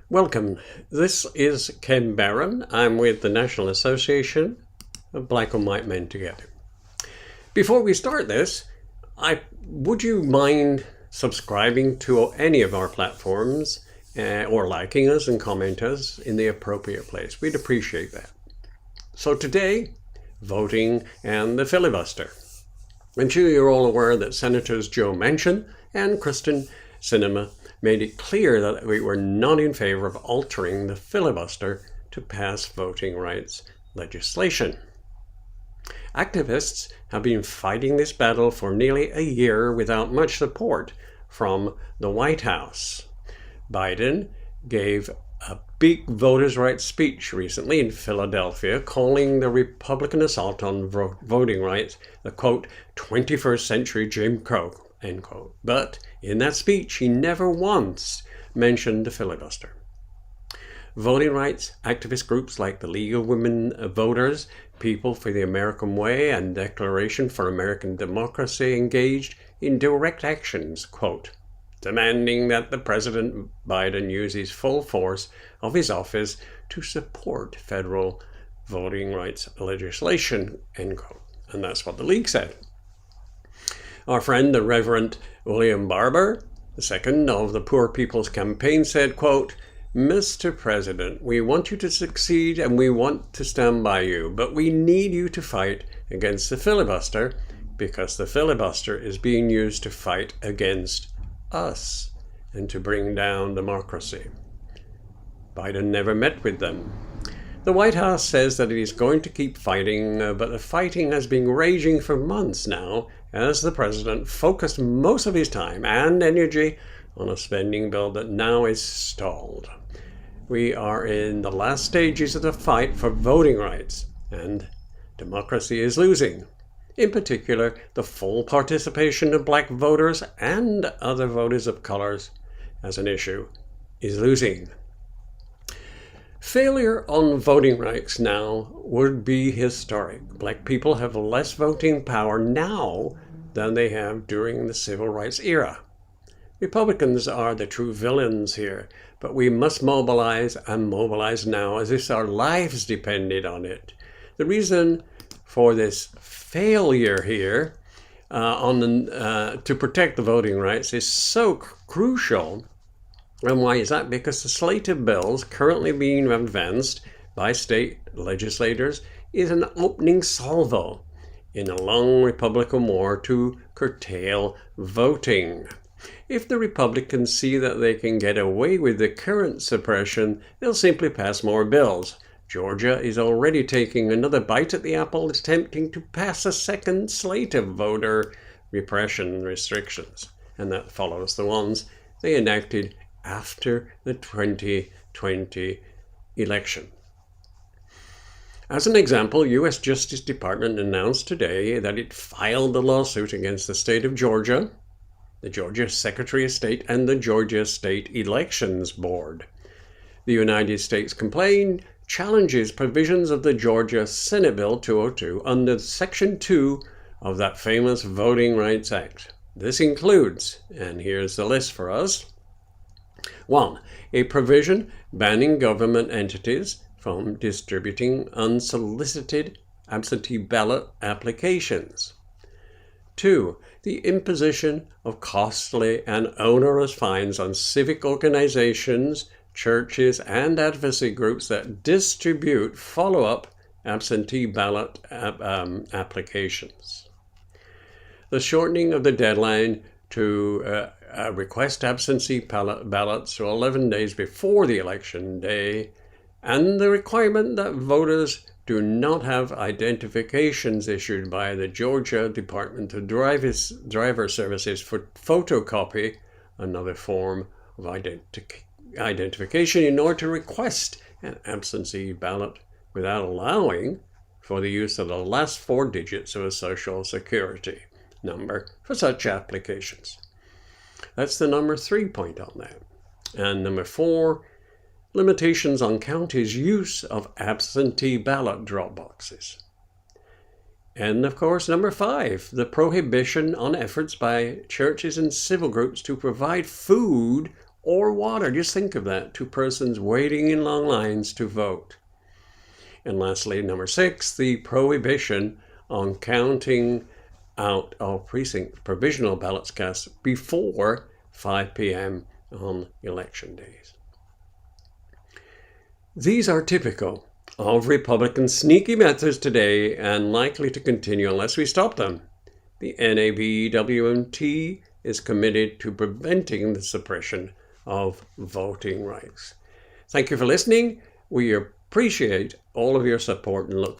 Welcome. This is Ken Barron. I'm with the National Association of Black and White Men Together. Before we start this, would you mind subscribing to any of our platforms or liking us and comment us in the appropriate place? We'd appreciate that. So today, voting and the filibuster. I'm sure you're all aware that Senators Joe Manchin and Kyrsten Sinema made it clear that we were not in favor of altering the filibuster to pass voting rights legislation. Activists have been fighting this battle for nearly a year without much support from the White House. Biden gave a big voters' rights speech recently in Philadelphia, calling the Republican assault on voting rights the, quote, 21st century Jim Crow, end quote. But in that speech, he never once mentioned the filibuster. Voting rights activist groups like the League of Women Voters, People for the American Way, and Declaration for American Democracy engaged in direct actions, quote, demanding that the President Biden use his full force of his office to support federal voting rights legislation, end quote. And that's what the League said. Our friend, the Reverend William Barber, the second of the Poor People's Campaign, said, quote, Mr. President, we want you to succeed and we want to stand by you, but we need you to fight against the filibuster because the filibuster is being used to fight against us and to bring down democracy. Biden never met with them. The White House says that it is going to keep fighting, but the fighting has been raging for months now as the president focused most of his time and energy on a spending bill that now is stalled. We are in the last stages of the fight for voting rights, and democracy is losing. In particular, the full participation of black voters and other voters of colors as an issue is losing. Failure on voting rights now would be historic. Black people have less voting power now than they have during the civil rights era. Republicans are the true villains here, but we must mobilize and mobilize now as if our lives depended on it. The reason for this failure here to protect the voting rights is so crucial. And why is that? Because the slate of bills currently being advanced by state legislators is an opening salvo in a long Republican war to curtail voting. If the Republicans see that they can get away with the current suppression, they'll simply pass more bills. Georgia is already taking another bite at the apple, attempting to pass a second slate of voter repression restrictions. And that follows the ones they enacted after the 2020 election. As an example, U.S. Justice Department announced today that it filed a lawsuit against the state of Georgia, the Georgia Secretary of State, and the Georgia State Elections Board. The United States complaint challenges provisions of the Georgia Senate Bill 202 under Section 2 of that famous Voting Rights Act. This includes, and here's the list for us, 1. A provision banning government entities from distributing unsolicited absentee ballot applications. 2. The imposition of costly and onerous fines on civic organizations, churches, and advocacy groups that distribute follow-up absentee ballot applications. The shortening of the deadline to request absentee ballots to 11 days before the election day, and the requirement that voters do not have identifications issued by the Georgia Department of Driver Services for photocopy, another form of identification, in order to request an absentee ballot without allowing for the use of the last 4 digits of a Social Security number for such applications. That's the number 3 point on that. And number 4, limitations on counties' use of absentee ballot drop boxes. And of course, number 5, the prohibition on efforts by churches and civil groups to provide food or water. Just think of that, to persons waiting in long lines to vote. And lastly, number 6, the prohibition on counting out of precinct provisional ballots cast before 5 p.m. on election days. These are typical of Republican sneaky methods today and likely to continue unless we stop them. The NABWMT is committed to preventing the suppression of voting rights. Thank you for listening. We appreciate all of your support and look